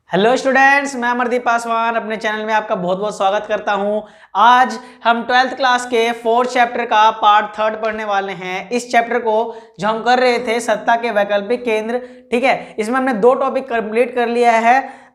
Hello students, मैं अमरदीप पासवान अपने channel में आपका बहुत बहुत स्वागत करता हूं। आज हम 12th क्लास के 4th चैप्टर का पार्ट 3 पढ़ने वाले हैं। इस चैप्टर को जो हम कर रहे थे सत्ता के वैकल्पिक केंद्र, ठीक है, इसमें हमने 2 टॉपिक कंप्लीट कर लिया है।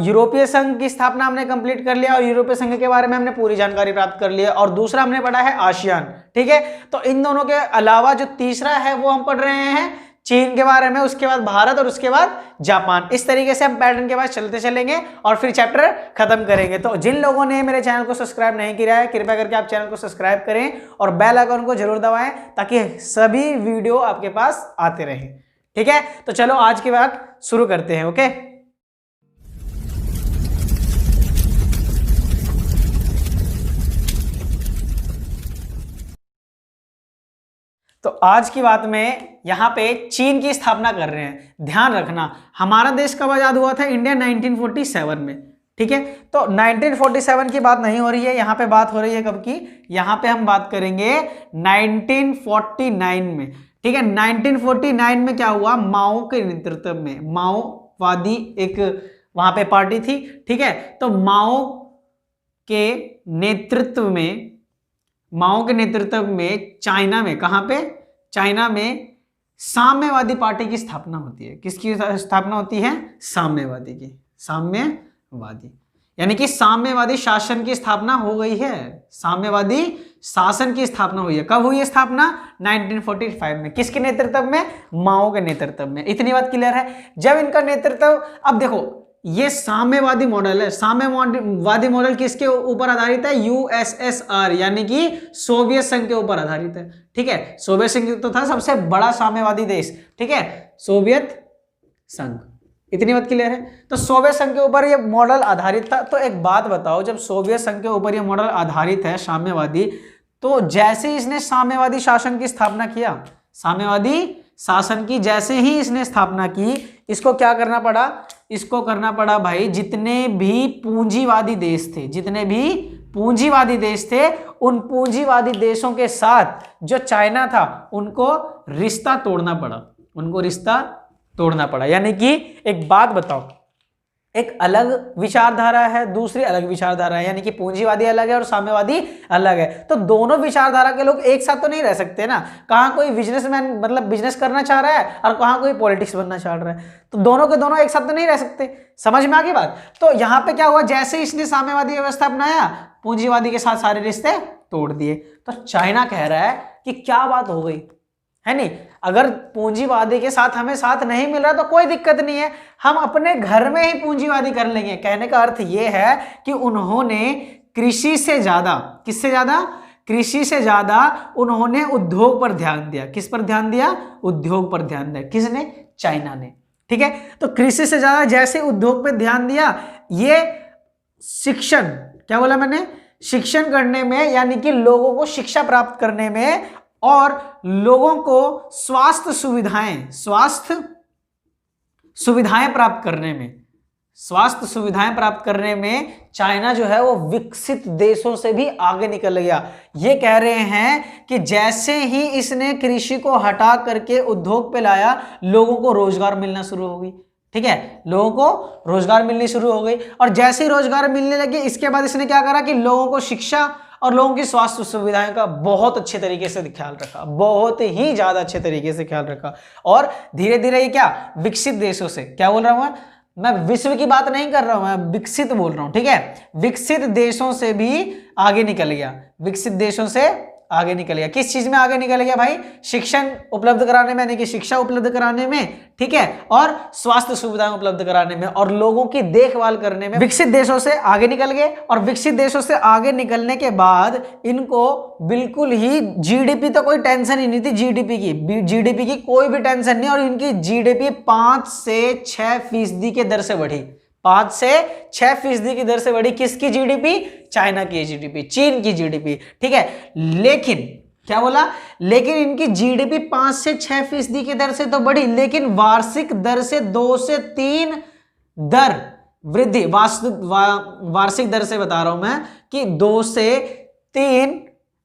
यूरोपीय संघ की स्थापना हमने कंप्लीट कर लिया और यूरोपीय संघ के बारे में हमने पूरी जानकारी प्राप्त कर ली है। और दूसरा हमने पढ़ा है आसियान, ठीक है। तो इन दोनों के अलावा जो तीसरा है वो हम पढ़ रहे हैं चीन के बारे में, उसके बाद भारत और उसके बाद जापान। इस तरीके से हम पैटर्न के बाद चलते चलेंगे और फिर चैप्टर खत्म करेंगे। तो जिन लोगों ने मेरे चैनल को सब्सक्राइब नहीं किया है, कृपया करके आप चैनल को सब्सक्राइब करें और बेल आइकन को जरूर दबाएं ताकि सभी वीडियो आपके पास आते रहें, ठीक है। तो चलो आज की बात शुरू करते हैं। ओके, तो आज की बात में यहां पे चीन की स्थापना कर रहे हैं। ध्यान रखना, हमारा देश कब आजाद हुआ था? इंडिया 1947 में, ठीक है। तो 1947 की बात नहीं हो रही है, यहां पे बात हो रही है कब की? यहां पे हम बात करेंगे 1949 में, ठीक है। 1949 में क्या हुआ? माओ के नेतृत्व में, माओवादी एक वहां पे पार्टी थी, ठीक है। तो माओ के नेतृत्व में चाइना में, कहां पे? चाइना में साम्यवादी पार्टी की स्थापना होती है। किसकी स्थापना होती है? साम्यवादी की। साम्यवादी यानी कि साम्यवादी शासन की स्थापना हो गई है। साम्यवादी शासन की स्थापना हुई है। कब हुई है स्थापना? 1945 में। किसके नेतृत्व में? माओ के नेतृत्व में। इतनी बात क्लियर है। जब इनका नेतृत्व, अब देखो ये साम्यवादी मॉडल है। साम्यवादी मॉडल किसके ऊपर आधारित है? यूएसएसआर यानी कि सोवियत संघ के ऊपर आधारित है, ठीक है। सोवियत संघ तो था सबसे बड़ा साम्यवादी देश, ठीक है, सोवियत संघ। इतनी बात क्लियर है। तो सोवियत संघ के ऊपर ये मॉडल आधारित था। तो एक बात बताओ, जब सोवियत संघ के ऊपर ये मॉडल आधारित है साम्यवादी, तो जैसे इसने साम्यवादी शासन की स्थापना किया, साम्यवादी शासन की जैसे ही इसने स्थापना की, इसको क्या करना पड़ा? इसको करना पड़ा भाई, जितने भी पूंजीवादी देश थे, जितने भी पूंजीवादी देश थे, उन पूंजीवादी देशों के साथ जो चाइना था उनको रिश्ता तोड़ना पड़ा, उनको रिश्ता तोड़ना पड़ा। यानी कि एक बात बताओ, एक अलग विचारधारा है, दूसरी अलग विचारधारा है, यानी कि पूंजीवादी अलग है और साम्यवादी अलग है। तो दोनों विचारधारा के लोग एक साथ तो नहीं रह सकते ना। कहाँ कोई बिजनेसमैन मतलब बिजनेस करना चाह रहा है और कहाँ कोई पॉलिटिक्स बनना चाह रहा है, तो दोनों के दोनों एक साथ तो नहीं रह सकते। समझ में आ गई बात? तो यहाँ पे क्या हुआ, जैसे इसने साम्यवादी व्यवस्था अपनाया, पूंजीवादी के साथ सारे रिश्ते तोड़ दिए। तो चाइना कह रहा है कि क्या बात हो गई, है नहीं, अगर पूंजीवादी के साथ हमें साथ नहीं मिल रहा तो कोई दिक्कत नहीं है, हम अपने घर में ही पूंजीवादी कर लेंगे। कहने का अर्थ यह है कि उन्होंने कृषि से ज्यादा, किससे ज्यादा? कृषि से ज्यादा उन्होंने उद्योग पर ध्यान दिया। किस पर ध्यान दिया? उद्योग पर ध्यान दिया। किसने? चाइना ने, ठीक है। तो कृषि से ज्यादा जैसे उद्योग पर ध्यान दिया, ये शिक्षण, क्या बोला मैंने? शिक्षण करने में, यानी कि लोगों को शिक्षा प्राप्त करने में और लोगों को स्वास्थ्य सुविधाएं प्राप्त करने में चाइना जो है वो विकसित देशों से भी आगे निकल गया। ये कह रहे हैं कि जैसे ही इसने कृषि को हटा करके उद्योग पे लाया, लोगों को रोजगार मिलना शुरू हो गई, ठीक है, लोगों को रोजगार मिलनी शुरू हो गई। और जैसे ही रोजगार मिलने लगे, इसके बाद इसने क्या करा कि लोगों को शिक्षा और लोगों की स्वास्थ्य सुविधाएं का बहुत अच्छे तरीके से ख्याल रखा, बहुत ही ज्यादा अच्छे तरीके से ख्याल रखा। और धीरे धीरे ये क्या, विकसित देशों से, क्या बोल रहा हूं मैं विश्व की बात नहीं कर रहा हूं, मैं विकसित बोल रहा हूं, ठीक है, विकसित देशों से भी आगे निकल गया, विकसित देशों से आगे निकल गया। किस चीज में आगे निकल गया भाई? शिक्षण उपलब्ध कराने में, यानी कि शिक्षा उपलब्ध कराने में, ठीक है, और स्वास्थ्य सुविधाएं उपलब्ध कराने में और लोगों की देखभाल करने में विकसित देशों से आगे निकल गए। और विकसित देशों से आगे निकलने के बाद इनको बिल्कुल ही जीडीपी तो कोई टेंशन ही नहीं थी, जीडीपी की कोई भी टेंशन नहीं। और इनकी जीडीपी 5 से 6% की दर से बढ़ी, 5 से 6% की दर से बढ़ी। किसकी जीडीपी? चाइना की जीडीपी, चीन की जीडीपी, ठीक है। लेकिन क्या बोला? लेकिन इनकी जीडीपी 5 से 6% की दर से तो बढ़ी, लेकिन वार्षिक दर से 2 से 3 दर वृद्धि, वार्षिक दर से बता रहा हूं मैं कि 2 से 3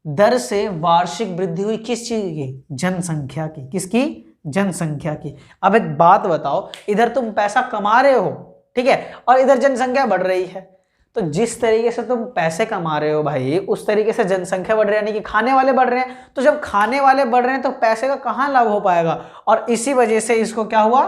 दर से वार्षिक वृद्धि हुई। किस चीज की? जनसंख्या की। किसकी? जनसंख्या की। अब एक बात बताओ, इधर तुम पैसा कमा रहे हो, ठीक है, और इधर जनसंख्या बढ़ रही है। तो जिस तरीके से तुम पैसे कमा रहे हो भाई, उस तरीके से जनसंख्या बढ़ रही है, यानी कि खाने वाले बढ़ रहे हैं। तो जब खाने वाले बढ़ रहे हैं तो पैसे का कहां लाभ हो पाएगा, और इसी वजह से इसको क्या हुआ,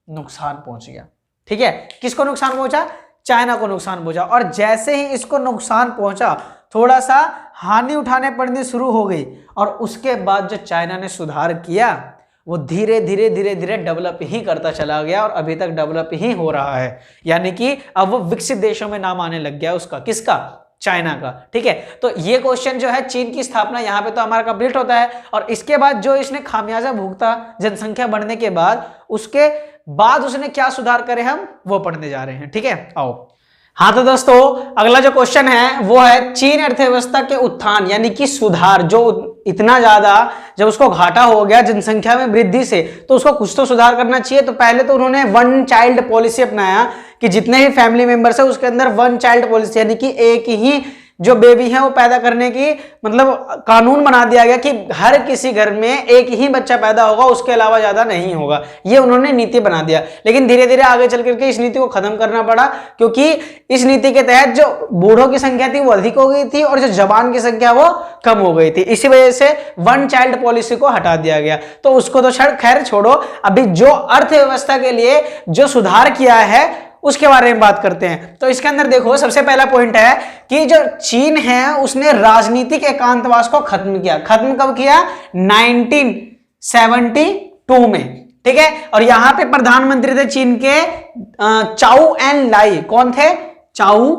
नुकसान पहुंच गया। ठीक है, किसको नुकसान पहुंचा, चाइना को नुकसान पहुंचा। और जैसे ही इसको नुकसान पहुंचा, थोड़ा सा हानि उठाने पड़नी शुरू हो गई, और उसके बाद जो चाइना ने सुधार किया वो धीरे धीरे धीरे धीरे डेवलप ही करता चला गया, और अभी तक डेवलप ही हो रहा है। यानी कि अब वो विकसित देशों में नाम आने लग गया उसका, किसका, चाइना का। ठीक है, तो ये क्वेश्चन जो है चीन की स्थापना यहाँ पे तो हमारा कंप्लीट होता है। और इसके बाद जो इसने खामियाजा भुगता जनसंख्या बढ़ने के बाद, उसके बाद उसने क्या सुधार करे हम वो पढ़ने जा रहे हैं। ठीक है, आओ। हाँ तो दोस्तों, अगला जो क्वेश्चन है वो है चीन अर्थव्यवस्था के उत्थान यानी कि सुधार। जो इतना ज्यादा जब उसको घाटा हो गया जनसंख्या में वृद्धि से, तो उसको कुछ तो सुधार करना चाहिए। तो पहले तो उन्होंने वन चाइल्ड पॉलिसी अपनाया कि जितने ही फैमिली मेंबर्स है उसके अंदर वन चाइल्ड पॉलिसी, यानी कि एक ही जो बेबी है वो पैदा करने की मतलब कानून बना दिया गया कि हर किसी घर में एक ही बच्चा पैदा होगा, उसके अलावा ज्यादा नहीं होगा। ये उन्होंने नीति बना दिया। लेकिन धीरे धीरे आगे चल करके इस नीति को खत्म करना पड़ा, क्योंकि इस नीति के तहत जो बूढ़ों की संख्या थी वो अधिक हो गई थी और जो जवान की संख्या वो कम हो गई थी। इसी वजह से वन चाइल्ड पॉलिसी को हटा दिया गया। तो उसको तो खैर छोड़ो, अभी जो अर्थव्यवस्था के लिए जो सुधार किया है उसके बारे में बात करते हैं। तो इसके अंदर देखो, सबसे पहला पॉइंट है कि जो चीन है उसने राजनीतिक एकांतवास को खत्म किया। खत्म कब किया, 1972 में। ठीक है, और यहां पे प्रधानमंत्री थे चीन के चाउ एन लाई। कौन थे, चाउ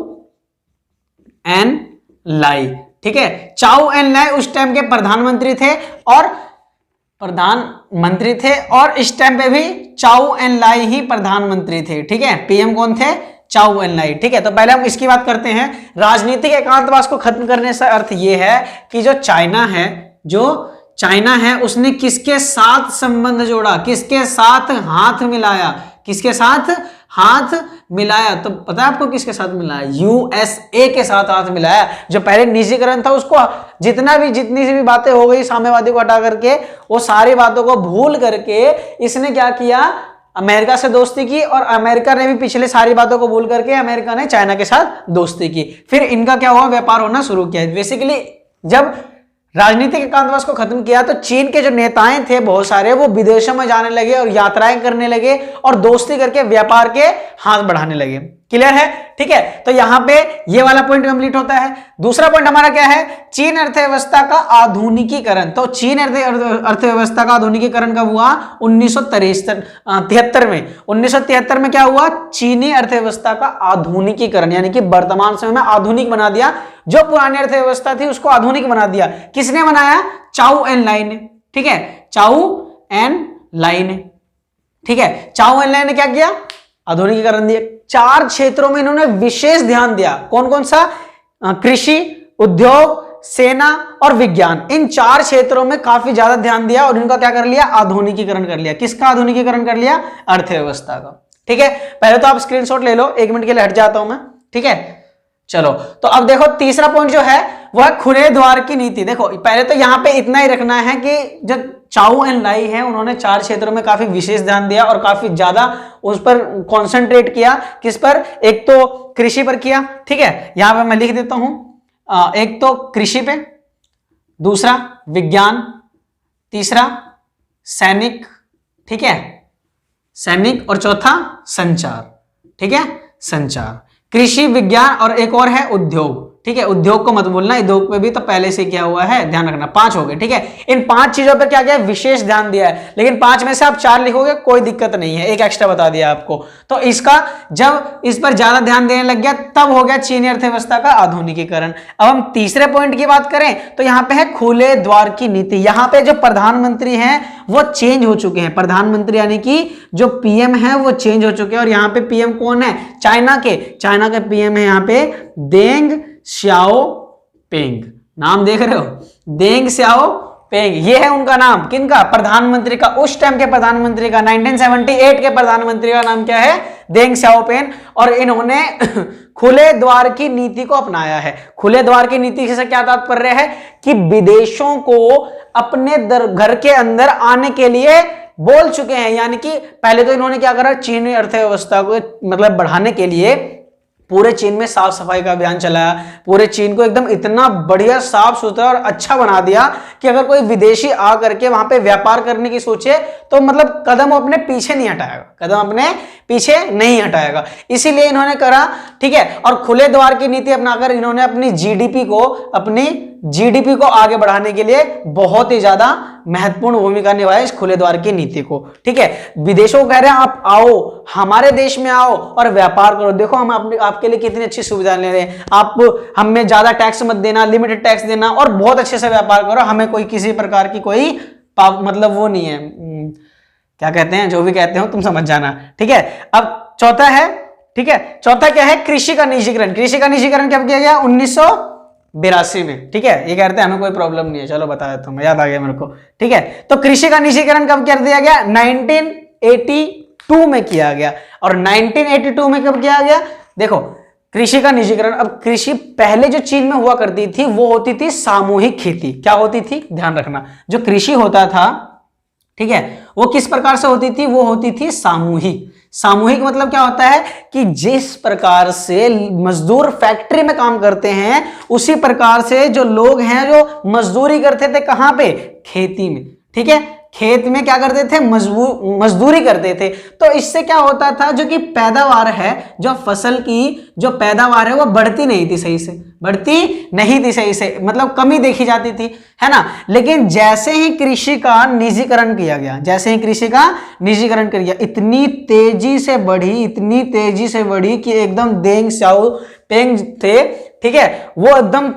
एन लाई। ठीक है, चाउ एन लाई उस टाइम के प्रधानमंत्री थे, और इस टाइम पे भी चाउ एन लाई ही प्रधानमंत्री थे। ठीक है, पीएम कौन थे, चाउ एन लाई। ठीक है, तो पहले हम इसकी बात करते हैं। राजनीतिक एकांतवास को खत्म करने से अर्थ यह है कि जो चाइना है उसने किसके साथ संबंध जोड़ा, किसके साथ हाथ मिलाया, किसके साथ हाथ मिलाया। तो पता है आपको किसके साथ मिलाया, यूएसए के साथ हाथ मिलाया। जो पहले निजीकरण था उसको जितनी सी भी बातें हो गई साम्यवादी को हटा करके, वो सारी बातों को भूल करके इसने क्या किया, अमेरिका से दोस्ती की, और अमेरिका ने भी पिछले सारी बातों को भूल करके अमेरिका ने चाइना के साथ दोस्ती की। फिर इनका क्या हुआ, व्यापार होना शुरू किया। बेसिकली जब राजनीतिक एकांतवास को खत्म किया तो चीन के जो नेताएं थे बहुत सारे, वो विदेशों में जाने लगे और यात्राएं करने लगे और दोस्ती करके व्यापार के हाथ बढ़ाने लगे। क्लियर है, ठीक है। तो यहां पे ये वाला पॉइंट कंप्लीट होता है। दूसरा पॉइंट हमारा क्या है, चीन अर्थव्यवस्था का आधुनिकीकरण। तो चीन अर्थव्यवस्था का आधुनिकीकरण कब हुआ, 1973 में। 1973 में क्या हुआ, चीनी अर्थव्यवस्था का आधुनिकीकरण, यानी कि वर्तमान समय में आधुनिक बना दिया। जो पुरानी अर्थव्यवस्था थी उसको आधुनिक बना दिया। किसने बनाया, चाउ एन लाई ने। ठीक है, चाउ एन लाई ने। ठीक है, चाउ एन लाई ने क्या किया, आधुनिकीकरण दिया। 4 क्षेत्रों में इन्होंने विशेष ध्यान दिया। कौन कौन सा, कृषि, उद्योग, सेना और विज्ञान। इन 4 क्षेत्रों में काफी ज्यादा ध्यान दिया और इनका क्या कर लिया, आधुनिकीकरण कर लिया। किसका आधुनिकीकरण कर लिया, अर्थव्यवस्था का। ठीक है, पहले तो आप स्क्रीनशॉट ले लो, 1 मिनट के लिए हट जाता हूं मैं। ठीक है, चलो। तो अब देखो तीसरा पॉइंट जो है वह है खुले द्वार की नीति। देखो पहले तो यहां पे इतना ही रखना है कि जब चाउ एन लाई है उन्होंने 4 क्षेत्रों में काफी विशेष ध्यान दिया और काफी ज्यादा उस पर कॉन्सेंट्रेट किया। किस पर, एक तो कृषि पर किया। ठीक है, यहां पे मैं लिख देता हूं, एक तो कृषि पे, दूसरा विज्ञान, तीसरा सैनिक, ठीक है, सैनिक, और चौथा संचार। ठीक है, संचार, कृषि, विज्ञान और एक और है उद्योग। ठीक है, उद्योग को मत बोलना, उद्योग पे भी तो पहले से क्या हुआ है, ध्यान रखना। 5 हो गए। ठीक है, इन 5 चीजों पर क्या किया, विशेष ध्यान दिया है। लेकिन 5 में से आप 4 लिखोगे कोई दिक्कत नहीं है, एक एक्स्ट्रा बता दिया आपको। तो इसका जब इस पर ज्यादा ध्यान देने लग गया तब हो गया चीनी अर्थव्यवस्था का आधुनिकीकरण। अब हम तीसरे पॉइंट की बात करें तो यहां पे है खुले द्वार की नीति। यहां पे जो प्रधानमंत्री हैं वो चेंज हो चुके हैं। प्रधानमंत्री यानी कि जो पीएम है वो चेंज हो चुके हैं। और यहां पे पीएम कौन है, चाइना के पीएम है यहां पे देंग श्याओपिंग। नाम देख रहे हो, देंग श्याओपिंग, ये है उनका नाम। किनका, प्रधानमंत्री का, उस टाइम के प्रधानमंत्री का, 1978 के प्रधानमंत्री का नाम क्या है, देंग श्याओपिंग। और इन्होंने खुले द्वार की नीति को अपनाया है। खुले द्वार की नीति से क्या तात्पर्य है कि विदेशों को अपने घर के अंदर आने के लिए बोल चुके हैं। यानी कि पहले तो इन्होंने क्या करा, चीनी अर्थव्यवस्था को मतलब बढ़ाने के लिए पूरे चीन में साफ सफाई का अभियान चलाया, पूरे चीन को एकदम इतना बढ़िया साफ सुथरा और अच्छा बना दिया कि अगर कोई विदेशी आ करके वहां पे व्यापार करने की सोचे तो मतलब कदम अपने पीछे नहीं हटाएगा, कदम अपने पीछे नहीं हटाएगा। इसीलिए इन्होंने करा, ठीक है। और खुले द्वार की नीति अपनाकर इन्होंने अपनी जीडीपी को आगे बढ़ाने के लिए बहुत ही ज्यादा महत्वपूर्ण भूमिका निभाई इस खुले द्वार की नीति को, ठीक है। विदेशों को कह रहे हैं आप आओ, हमारे देश में आओ और व्यापार करो, देखो हम आपके लिए कितनी अच्छी सुविधा ले रहे हैं, आप हमें ज्यादा टैक्स मत देना, लिमिटेड टैक्स देना और बहुत अच्छे से व्यापार करो, हमें कोई किसी प्रकार की कोई मतलब वो नहीं है, क्या कहते हैं, जो भी कहते हो तुम समझ जाना, ठीक है। अब चौथा है, ठीक है, चौथा क्या है, कृषि का निजीकरण। कृषि का निजीकरण कब किया गया, 1982 में, ठीक है। ये कहते हैं हमें कोई प्रॉब्लम नहीं है, चलो बता देता हूं, याद आ गया मेरे को, ठीक है। तो कृषि का निजीकरण कब कर दिया गया, 1982 में किया गया। और 1982 में कब किया गया, देखो कृषि का निजीकरण। अब कृषि पहले जो चीन में हुआ करती थी वो होती थी सामूहिक खेती। क्या होती थी, ध्यान रखना, जो कृषि होता था, ठीक है, वो किस प्रकार से होती थी, वो होती थी सामूहिक। सामूहिक मतलब क्या होता है कि जिस प्रकार से मजदूर फैक्ट्री में काम करते हैं उसी प्रकार से जो लोग हैं जो मजदूरी करते थे कहां पे, खेती में, ठीक है, खेत में क्या करते थे, मजदूरी करते थे। तो इससे क्या होता था, जो कि पैदावार है, जो फसल की जो पैदावार है वो बढ़ती नहीं थी सही से, बढ़ती नहीं थी सही से, मतलब कमी देखी जाती थी, है ना। लेकिन जैसे ही कृषि का निजीकरण किया गया, जैसे ही कृषि का निजीकरण किया गया, इतनी तेजी से बढ़ी कि एकदम देंग स्याओ पेंग थे, ठीक है, वो एकदम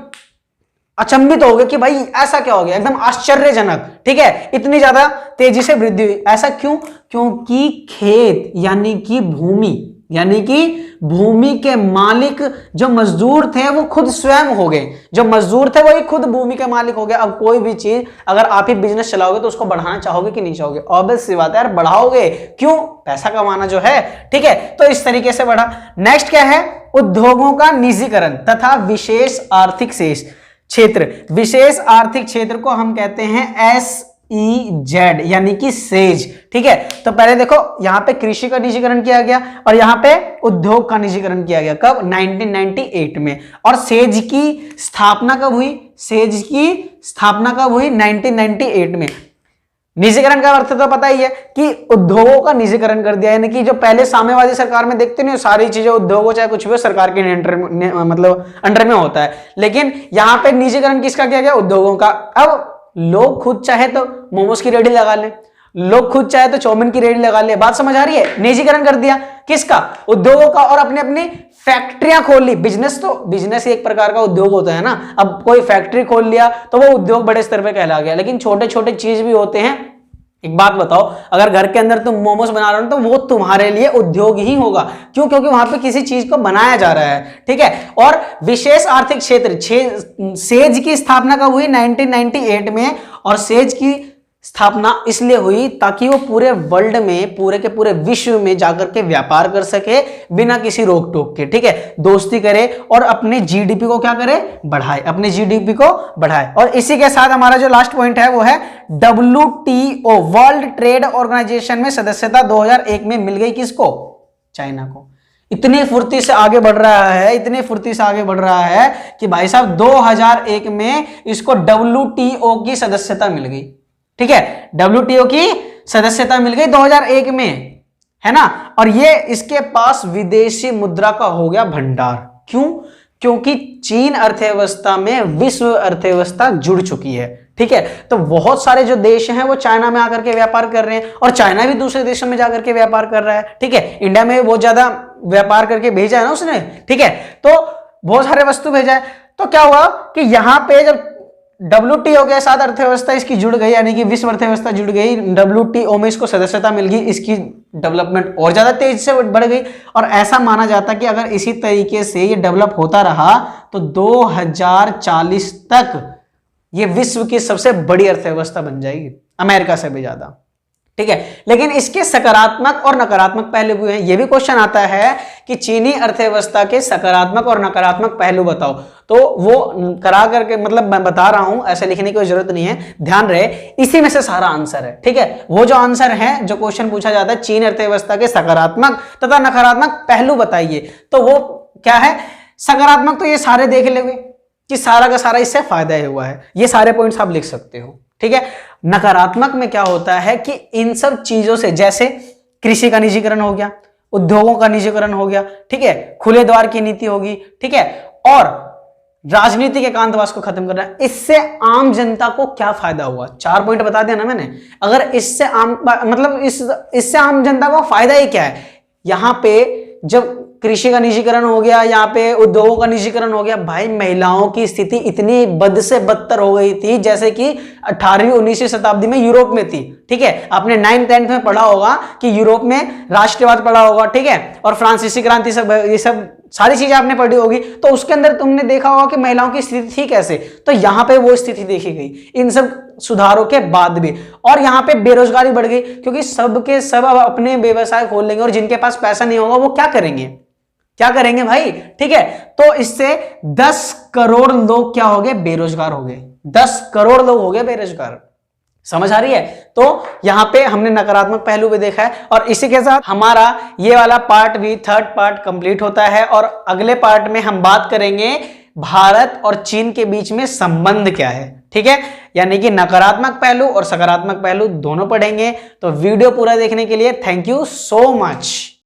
अचंभित हो गए कि भाई ऐसा क्या हो गया, एकदम आश्चर्यजनक, ठीक है, इतनी ज्यादा तेजी से वृद्धि हुई। ऐसा क्यों, क्योंकि खेत यानी कि भूमि के मालिक जो मजदूर थे वो खुद स्वयं हो गए, जो मजदूर थे वही खुद भूमि के मालिक हो गए। अब कोई भी चीज अगर आप ही बिजनेस चलाओगे तो उसको बढ़ाना चाहोगे कि नहीं चाहोगे, ऑब्वियस सी बात है यार, बढ़ाओगे, क्यों, पैसा कमाना जो है, ठीक है। तो इस तरीके से बढ़ा। नेक्स्ट क्या है, उद्योगों का निजीकरण तथा विशेष आर्थिक शेष क्षेत्र। विशेष आर्थिक क्षेत्र को हम कहते हैं SEZ यानी कि सेज, ठीक है। तो पहले देखो यहां पे कृषि का निजीकरण किया गया और यहां पे उद्योग का निजीकरण किया गया, कब, 1998 में। और सेज की स्थापना कब हुई, 1998 में। निजीकरण का अर्थ तो पता ही है कि उद्योगों का निजीकरण कर दिया, यानी कि जो पहले साम्यवादी सरकार में देखते नहीं, सारी चीजें उद्योगों चाहे कुछ भी सरकार के मतलब अंडर में होता है, लेकिन यहां पे निजीकरण किसका किया गया, उद्योगों का। अब लोग खुद चाहे तो मोमोज की रेडी लगा ले, लोग खुद चाहे तो चाउमीन की रेडी लगा ले, बात समझ आ रही है, निजीकरण कर दिया किसका, उद्योगों का, और अपने अपनी फैक्ट्रियां खोल ली। बिजनेस एक प्रकार का उद्योग होता है ना, अब कोई फैक्ट्री खोल लिया तो वो उद्योग बड़े स्तर पे कहला गया, लेकिन छोटे छोटे चीज भी होते हैं। एक बात बताओ, अगर घर के अंदर तुम मोमोज बना रहे हो तो वो तुम्हारे लिए उद्योग ही होगा, क्यों, क्योंकि वहां पे किसी चीज को बनाया जा रहा है, ठीक है। और विशेष आर्थिक क्षेत्र सेज की स्थापना कब हुई, 1998 में। और सेज की स्थापना इसलिए हुई ताकि वो पूरे वर्ल्ड में, पूरे के पूरे विश्व में जाकर के व्यापार कर सके बिना किसी रोक टोक के, ठीक है, दोस्ती करे और अपने जीडीपी को क्या करे, बढ़ाए, अपने जीडीपी को बढ़ाए। और इसी के साथ हमारा जो लास्ट पॉइंट है वो है WTO, वर्ल्ड ट्रेड ऑर्गेनाइजेशन में सदस्यता 2001 में मिल गई किसको, चाइना को। इतनी फुर्ती से आगे बढ़ रहा है कि भाई साहब 2001 में इसको WTO की सदस्यता मिल गई, ठीक है, WTO की सदस्यता मिल गई 2001 में, है ना। और ये इसके पास विदेशी मुद्रा का हो गया भंडार, क्यों, क्योंकि चीन अर्थव्यवस्था में विश्व अर्थव्यवस्था जुड़ चुकी है, ठीक है। तो बहुत सारे जो देश हैं वो चाइना में आकर के व्यापार कर रहे हैं और चाइना भी दूसरे देशों में जाकर के व्यापार कर रहा है, ठीक है। इंडिया में बहुत ज्यादा व्यापार करके भेजा है ना उसने, ठीक है, तो बहुत सारे वस्तु भेजा है। तो क्या हुआ कि यहां पे जब WTO के साथ अर्थव्यवस्था इसकी जुड़ गई, यानी कि विश्व अर्थव्यवस्था जुड़ गई, WTO में इसको सदस्यता मिल गई, इसकी डेवलपमेंट और ज्यादा तेज से बढ़ गई। और ऐसा माना जाता कि अगर इसी तरीके से ये डेवलप होता रहा तो 2040 तक ये विश्व की सबसे बड़ी अर्थव्यवस्था बन जाएगी, अमेरिका से भी ज्यादा, ठीक है। लेकिन इसके सकारात्मक और नकारात्मक पहलू भी हैं। यह भी क्वेश्चन आता है कि चीनी अर्थव्यवस्था के सकारात्मक और नकारात्मक पहलू बताओ, तो वो करा करके मतलब मैं बता रहा हूं, ऐसे लिखने की कोई जरूरत नहीं है, ध्यान रहे इसी में से सारा आंसर है। ठीक है, वो जो आंसर है, जो क्वेश्चन पूछा जाता है चीन अर्थव्यवस्था के सकारात्मक तथा नकारात्मक पहलू बताइए, तो वो क्या है, सकारात्मक तो ये सारे देख लेंगे कि सारा का सारा इससे फायदा ही हुआ है, ये सारे पॉइंट्स आप लिख सकते हो। ठीक है, नकारात्मक में क्या होता है कि इन सब चीजों से, जैसे कृषि का निजीकरण हो गया, उद्योगों का निजीकरण हो गया, ठीक है, खुले द्वार की नीति होगी, ठीक है, और राजनीतिक एकांतवास को खत्म करना, इससे आम जनता को क्या फायदा हुआ, 4 पॉइंट बता दिया ना मैंने। अगर इससे आम मतलब इससे आम जनता को फायदा ही क्या है, यहां पे जब कृषि का निजीकरण हो गया, यहाँ पे उद्योगों का निजीकरण हो गया, भाई महिलाओं की स्थिति इतनी बद से बदतर हो गई थी जैसे कि 18वीं 19वीं शताब्दी में यूरोप में थी। ठीक है, आपने 9th 10th में पढ़ा होगा कि यूरोप में राष्ट्रवाद पढ़ा होगा, ठीक है, और फ्रांसीसी क्रांति, सब ये सब सारी चीजें आपने पढ़ी होगी, तो उसके अंदर तुमने देखा होगा कि महिलाओं की स्थिति थी कैसे, तो यहां पे वो स्थिति देखी गई इन सब सुधारों के बाद भी। और यहां पे बेरोजगारी बढ़ गई, क्योंकि सबके सब अब अपने व्यवसाय खोल लेंगे, और जिनके पास पैसा नहीं होगा वो क्या करेंगे, क्या करेंगे भाई। ठीक है, तो इससे 10 करोड़ लोग क्या हो गए, बेरोजगार हो गए, 10 करोड़ लोग हो गए बेरोजगार। समझ आ रही है। तो यहां पे हमने नकारात्मक पहलू भी देखा है, और इसी के साथ हमारा ये वाला पार्ट भी, 3rd पार्ट कंप्लीट होता है। और अगले पार्ट में हम बात करेंगे भारत और चीन के बीच में संबंध क्या है। ठीक है, यानी कि नकारात्मक पहलू और सकारात्मक पहलू दोनों पढ़ेंगे। तो वीडियो पूरा देखने के लिए थैंक यू सो मच।